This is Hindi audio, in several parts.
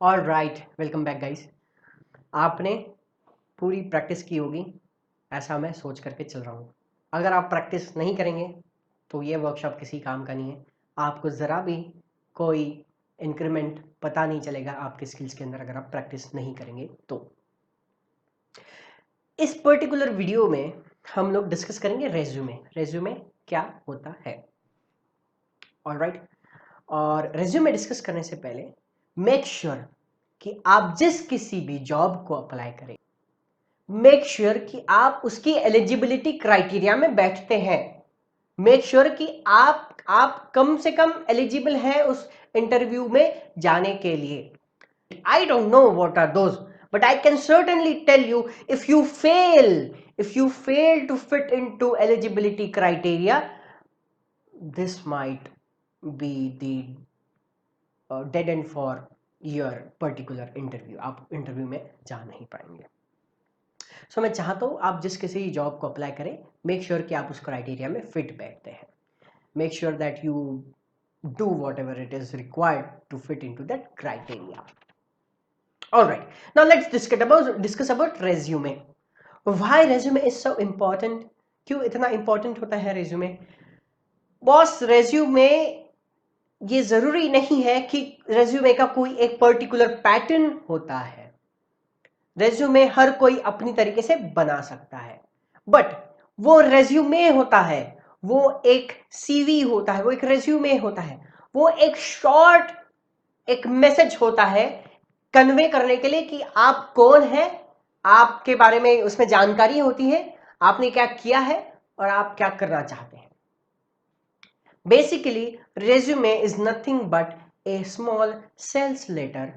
All right, welcome back guys. आपने पूरी प्रैक्टिस की होगी, ऐसा मैं सोच करके चल रहा हूँ। अगर आप प्रैक्टिस नहीं करेंगे तो ये वर्कशॉप किसी काम का नहीं है। आपको ज़रा भी कोई इंक्रीमेंट पता नहीं चलेगा आपके स्किल्स के अंदर, अगर आप प्रैक्टिस नहीं करेंगे तो। इस पर्टिकुलर वीडियो में हम लोग डिस्कस करेंगे रेज्यूमे। रेज्यूमे क्या होता है, ऑल राइट। और रेज्यूमे डिस्कस करने से पहले मेक श्योर कि आप जिस किसी भी जॉब को अप्लाई करें, मेक श्योर कि आप उसकी एलिजिबिलिटी क्राइटेरिया में बैठते हैं। मेक श्योर कि आप कम से कम एलिजिबल हैं उस इंटरव्यू में जाने के लिए। I don't know what are those, but I can certainly tell you, if you fail to fit into eligibility criteria, this might be the dead end for your particular interview. आप इंटरव्यू में जा नहीं पाएंगे। सो मैं चाहता हूँ आप जिस किसी जॉब को अप्लाई करें, मेक श्योर कि आप उस क्राइटेरिया में फिट बैठते हैं। Make sure that you do whatever it is required to fit into that criteria. Alright, now let's discuss about resume. Why resume is so important? क्यों इतना important होता है resume? बॉस, resume ये जरूरी नहीं है कि resume का कोई एक particular pattern होता है। रेज्यूमे हर कोई अपनी तरीके से बना सकता है, बट वो रेज्यूमे होता है, वो एक सीवी होता है, वो एक रेज्यूमे होता है, वो एक शॉर्ट एक मैसेज होता है कन्वे करने के लिए कि आप कौन है, आपके बारे में उसमें जानकारी होती है, आपने क्या किया है और आप क्या करना चाहते हैं। Basically resume is nothing but a small sales letter,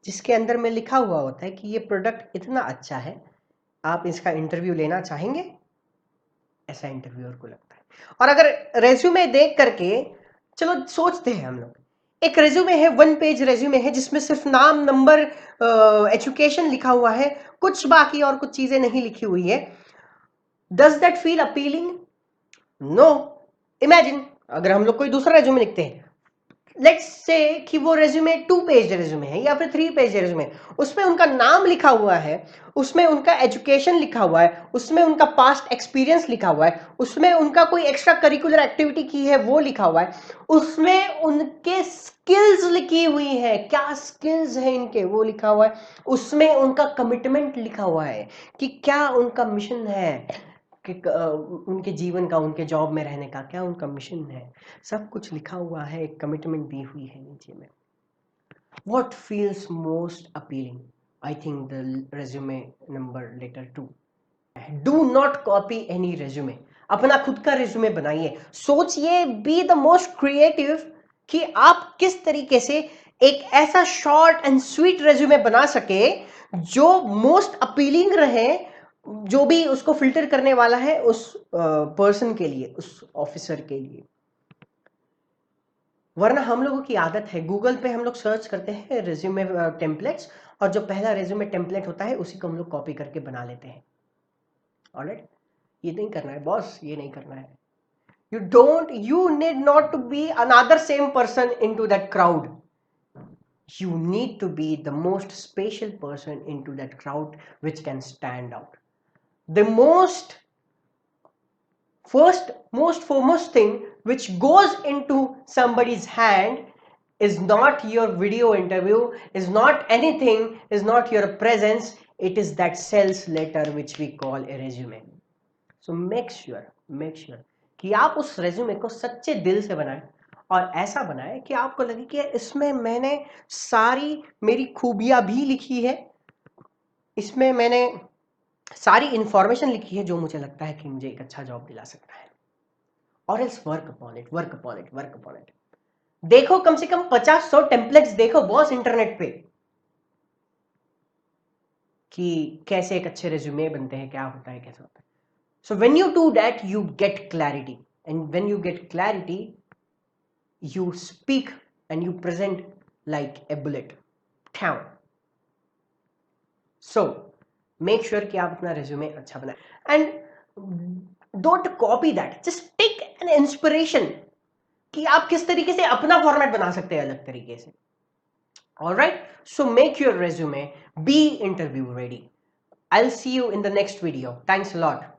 जिसके अंदर में लिखा हुआ होता है कि ये प्रोडक्ट इतना अच्छा है, आप इसका इंटरव्यू लेना चाहेंगे, ऐसा इंटरव्यूअर को लगता है। और अगर रेज्यूमे देख करके चलो सोचते हैं हम लोग, एक रेज्यूमे है, 1 पेज रेज्यूमे है जिसमें सिर्फ नाम, नंबर, एजुकेशन लिखा हुआ है, कुछ बाकी और कुछ चीजें नहीं लिखी हुई है। Does that feel appealing? No. Imagine अगर हम लोग कोई दूसरा रेज्यूमे लिखते हैं, लेट्स से कि वो रेज्यूमे 2 पेज रेज्यूमे है या फिर 3 पेज रेज्यूमे, उसमें उनका नाम लिखा हुआ है, उसमें उनका एजुकेशन लिखा हुआ है, उसमें उनका पास्ट एक्सपीरियंस लिखा हुआ है, उसमें उनका कोई एक्स्ट्रा करिकुलर एक्टिविटी की है वो लिखा हुआ है, उसमें उनके स्किल्स लिखी हुई है, क्या स्किल्स है इनके वो लिखा हुआ है, उसमें उनका कमिटमेंट लिखा हुआ है कि क्या उनका मिशन है, कि उनके जीवन का, उनके जॉब में रहने का क्या उनका मिशन है, सब कुछ लिखा हुआ है, एक कमिटमेंट दी हुई है नीचे में। What feels most appealing? I think the resume number letter 2. Do not copy any resume. अपना खुद का resume बनाइए, सोचिए, be the most creative कि आप किस तरीके से एक ऐसा short and sweet resume बना सके जो most appealing रहे, जो भी उसको फिल्टर करने वाला है उस पर्सन के लिए, उस ऑफिसर के लिए। वरना हम लोगों की आदत है, गूगल पे हम लोग सर्च करते हैं रेज्यूमे टेम्पलेट्स, और जो पहला रेज्यूमे टेम्पलेट होता है उसी को हम लोग कॉपी करके बना लेते हैं। ऑलराइट, ये नहीं करना है बॉस, ये नहीं करना है। you need not to be another same person into that crowd. You need to be the most special person into that crowd which can stand out. The most foremost thing which goes into somebody's hand is not your video interview, is not anything, is not your presence, it is that sales letter which we call a resume. So make sure कि आप उस रेज्यूमे को सच्चे दिल से बनाएं, और ऐसा बनाएं कि आपको लगे कि इसमें मैंने सारी मेरी खूबियां भी लिखी है, इसमें मैंने सारी इंफॉर्मेशन लिखी है जो मुझे लगता है कि मुझे एक अच्छा जॉब दिला सकता है। और एल्स वर्क अपॉन इट। देखो कम से कम 50-100 टेम्पलेट्स देखो बॉस इंटरनेट पे, कि कैसे एक अच्छे रेज्यूमे बनते हैं, क्या होता है, कैसा होता है। So when you do that you get clarity, and when you get clarity you speak and you present like a bullet. So make sure कि आप अपना रेज्यूमे अच्छा बनाए, and don't copy that, just take an inspiration कि आप किस तरीके से अपना फॉर्मेट बना सकते हैं अलग तरीके से। All right, so make your resume be interview ready. I'll see you in the next video. Thanks a lot.